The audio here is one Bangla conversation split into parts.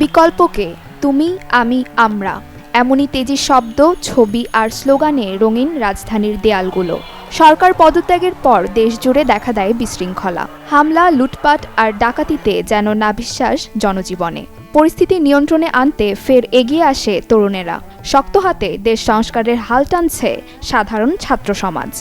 বিকল্পকে তুমি আমি আমরা এমনই তেজি শব্দ ছবি আর স্লোগানে রঙিন রাজধানীর দেয়ালগুলো। সরকার পদত্যাগের পর দেশজুড়ে দেখা দেয় বিশৃঙ্খলা, হামলা, লুটপাট আর ডাকাতিতে যেন নাভিশ্বাস জনজীবনে। পরিস্থিতি নিয়ন্ত্রণে আনতে ফের এগিয়ে আসে তরুণেরা। শক্ত হাতে দেশ সংস্কারের হাল টানছে সাধারণ ছাত্র সমাজ।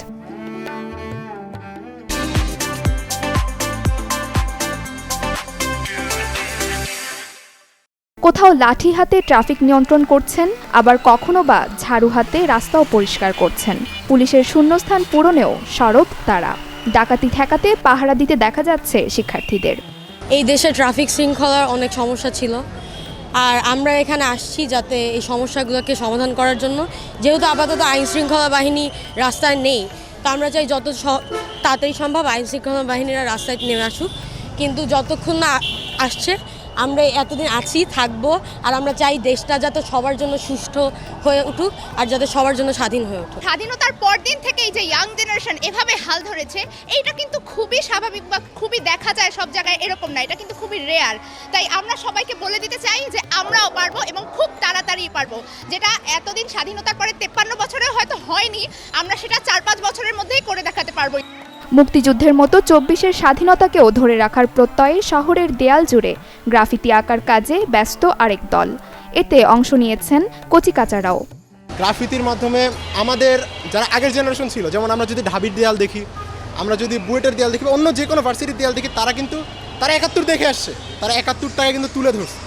কোথাও লাঠি হাতে ট্রাফিক নিয়ন্ত্রণ করছেন, আবার কখনো বা ঝাড়ু হাতে রাস্তাও পরিষ্কার করছেন। পুলিশের শূন্যস্থান পূরণেও সরব তারা। ডাকাতি ঠেকাতে পাহারা দিতে দেখা যাচ্ছে শিক্ষার্থীদের। এই দেশে ট্রাফিক শৃঙ্খলার অনেক সমস্যা ছিল, আর আমরা এখানে আসছি যাতে এই সমস্যাগুলোকে সমাধান করার জন্য। যেহেতু আপাতত আইন শৃঙ্খলা বাহিনী রাস্তায় নেই, তো আমরা চাই যত তাড়াতাড়ি সম্ভব আইন শৃঙ্খলা বাহিনীরা রাস্তায় নেমে আসুক। কিন্তু যতক্ষণ না আসছে আমরা এতদিন আছি, থাকবো, আর আমরা চাই দেশটা যাতে সবার জন্য সুষ্ঠু হয়ে উঠুক আর যাতে সবার জন্য স্বাধীন হয়ে উঠুক। স্বাধীনতার পরদিন থেকে এই যে ইয়াং জেনারেশন এভাবে হাল ধরেছে, এইটা কিন্তু খুবই স্বাভাবিক বা খুবই দেখা যায় সব জায়গায়, এরকম না, এটা কিন্তু খুবই রেয়ার। তাই আমরা সবাইকে বলে দিতে চাই যে আমরাও পারবো এবং খুব তাড়াতাড়ি পারবো। যেটা এতদিন স্বাধীনতার পরে 53 বছরে হয়তো হয়নি, আমরা সেটা 4-5 বছরের মধ্যেই করে দেখাতে পারবো। মুক্তিযুদ্ধের মতো 24-এর স্বাধীনতাকেও ধরে রাখার প্রত্যয়ে শহরের দেয়াল জুড়ে গ্রাফিতি আঁকার কাজে ব্যস্ত আরেক দল। এতে অংশ নিয়েছেন কচিকাচারাও। গ্রাফিতির মাধ্যমে আমাদের যারা আগের জেনারেশন ছিল, যেমন আমরা যদি ঢাবির দেয়াল দেখি, আমরা যদি বুয়েটের দেয়াল দেখি, অন্য যে কোনো ভার্সিটির দেয়াল দেখি, তারা 71 দেখে আসছে, তারা 71টাকে কিন্তু তুলে ধরছে।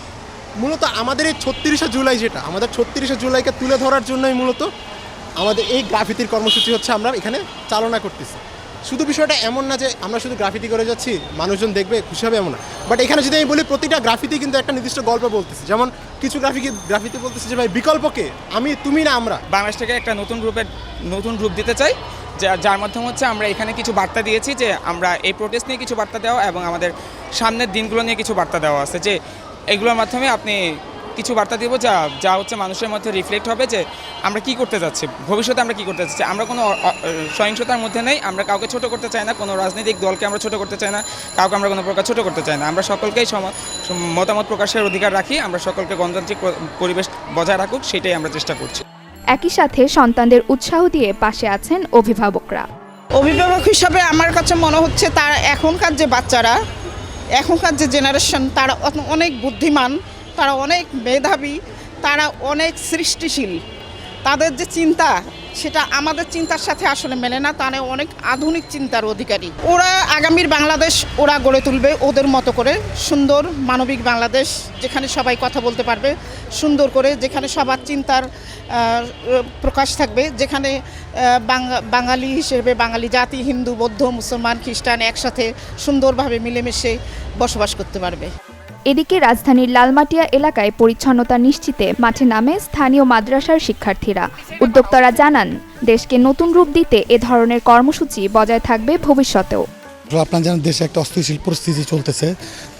মূলত আমাদের এই 36শে জুলাই, যেটা আমাদের 36শে জুলাইকে তুলে ধরার জন্যই মূলত আমাদের এই গ্রাফিতির কর্মসূচি হচ্ছে আমরা এখানে চালনা করতেছি। শুধু বিষয়টা এমন না যে আমরা শুধু গ্রাফিতি করে যাচ্ছি, মানুষজন দেখবে খুশি হবে, এমন না। বাট এখানে যদি আমি বলি, প্রতিটা গ্রাফিতি কিন্তু একটা নির্দিষ্ট গল্প বলতেছে। যেমন কিছু গ্রাফিতি বলতেছে যে ভাই বিকল্পকে আমি তুমি না আমরা। বাংলাদেশটাকে একটা নতুন রূপ দিতে চাই, যার মাধ্যমে হচ্ছে আমরা এখানে কিছু বার্তা দিয়েছি, যে আমরা এই প্রোটেস্ট নিয়ে কিছু বার্তা দেওয়া এবং আমাদের সামনের দিনগুলো নিয়ে কিছু বার্তা দেওয়া আছে, যে এগুলোর মাধ্যমে আপনি কিছু বার্তা দিব যা হচ্ছে মানুষের মধ্যে রিফ্লেক্ট হবে যে আমরা কি করতে যাচ্ছি, ভবিষ্যতে আমরা কি করতে যাচ্ছি। আমরা কোনো সহিংসতার মধ্যে নেই, আমরা কাউকে ছোট করতে চাই না, কোনো রাজনৈতিক দলকে আমরা ছোট করতে চাই না, কাউকে আমরা কোনো প্রকার ছোট করতে চাই না। আমরা সকলকেই মতামত প্রকাশের অধিকার রাখি, আমরা সকলকে গণতান্ত্রিক পরিবেশ বজায় রাখুক, সেটাই আমরা চেষ্টা করছি। একই সাথে সন্তানদের উৎসাহ দিয়ে পাশে আছেন অভিভাবকরা। অভিভাবক হিসাবে আমার কাছে মনে হচ্ছে তার এখনকার যে বাচ্চারা, এখনকার যে জেনারেশন, তারা অনেক বুদ্ধিমান, তারা অনেক মেধাবী, তারা অনেক সৃষ্টিশীল। তাদের যে চিন্তা, সেটা আমাদের চিন্তার সাথে আসলে মেলে না। তারা অনেক আধুনিক চিন্তার অধিকারী। ওরা আগামীর বাংলাদেশ ওরা গড়ে তুলবে ওদের মতো করে, সুন্দর মানবিক বাংলাদেশ, যেখানে সবাই কথা বলতে পারবে সুন্দর করে, যেখানে সবার চিন্তার প্রকাশ থাকবে, যেখানে বাঙালি হিসেবে বাঙালি জাতি, হিন্দু, বৌদ্ধ, মুসলমান, খ্রিস্টান একসাথে সুন্দরভাবে মিলেমিশে বসবাস করতে পারবে। এদিকে রাজধানীর লালমাটিয়া এলাকায় পরিচ্ছন্নতা নিশ্চিতে মাঠে নামে স্থানীয় মাদ্রাসার শিক্ষার্থীরা। উদ্যোক্তারা জানান, দেশকে নতুন রূপ দিতে এ ধরনের কর্মসূচি বজায় থাকবে ভবিষ্যতেও। আপনারা জানেন দেশে একটা অস্থিতিশীল পরিস্থিতি চলতেছে,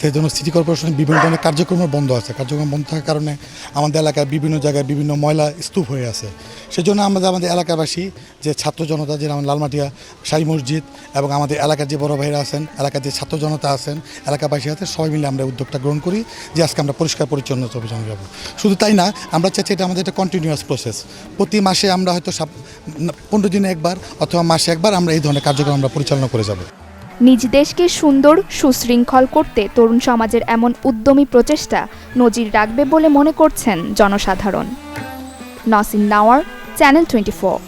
সেই জন্য সিটি কর্পোরেশনের বিভিন্ন ধরনের কার্যক্রম বন্ধ আছে। কার্যক্রম বন্ধ থাকার কারণে আমাদের এলাকায় বিভিন্ন জায়গায় বিভিন্ন ময়লা স্তূপ হয়ে আছে। সেজন্য আমাদের এলাকাবাসী, যে ছাত্র জনতা, যে আমাদের লালমাটিয়া শাহী মসজিদ এবং আমাদের এলাকার যে বড় ভাইরা আছেন, এলাকার যে ছাত্র জনতা আছেন, এলাকাবাসী আছে, সবাই মিলে আমরা উদ্যোগটা গ্রহণ করি যে আজকে আমরা পরিষ্কার পরিচ্ছন্নতা অভিযানে যাব। শুধু তাই না, আমরা চাচ্ছি এটা আমাদের একটা কন্টিনিউয়াস প্রসেস। প্রতি মাসে আমরা হয়তো 15 দিনে একবার অথবা মাসে একবার আমরা এই ধরনের কার্যক্রম আমরা পরিচালনা করে যাব। নিজ দেশকে সুন্দর সুশৃঙ্খল করতে তরুণ সমাজের এমন উদ্যমী প্রচেষ্টা নজির রাখবে বলে মনে করছেন জনসাধারণ। নসিন নাওয়ার, চ্যানেল 24।